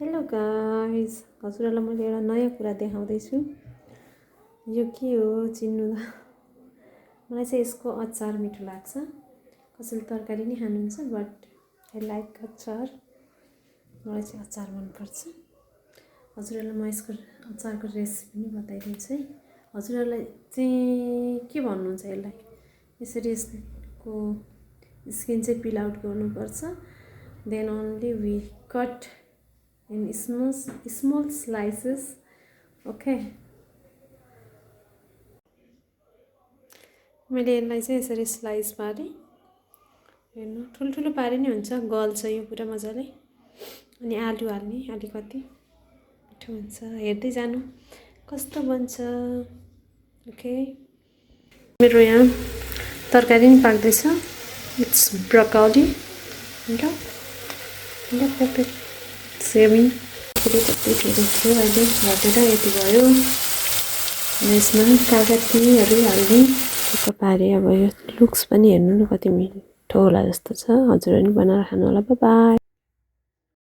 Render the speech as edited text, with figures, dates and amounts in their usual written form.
Hello guys, हजुरहरूलाई मैले एउटा नयाँ कुरा देखाउँदैछु। यो के हो चिन्नु त? मलाई चाहिँ यसको अचार मिठो लाग्छ। कसैले तरकारी नै खानुहुन्छ, बट आई लाइक अचार। मलाई चाहिँ अचार मनपर्छ। हजुरहरूलाई म यसको अचारको रेसिपी पनि बताइदिन्छु है। हजुरहरूलाई चाहिँ के भन्नुहुन्छ यसलाई? यसरी यसको स्किन चाहिँ पिल आउट गर्नुपर्छ। Then only we cut in small slices. Okay, मैले यसलाई चाहिँ यसरी स्लाइस पारेँ। हेर्नु ठुल्ठुलो पारे नि हुन्छ, गल्छ यो पुरा मजाले। अनि आलु हाल्ने अलिकति, मिठो हुन्छ। हेर्दै जानु कस्तो बन्छ। ओके, मेरो यहाँ तरकारी पनि पाक्दैछ। इट्स ब्रोकोली सेमी जति ठुलो थियो अहिले घटेर यति भयो। यसमा कागती हाल्ने टुक्क पारेँ। अब यो लुक्स पनि हेर्नु न कति मिठो होला जस्तो छ। हजुरहरू पनि बनाएर खानु होला। By by.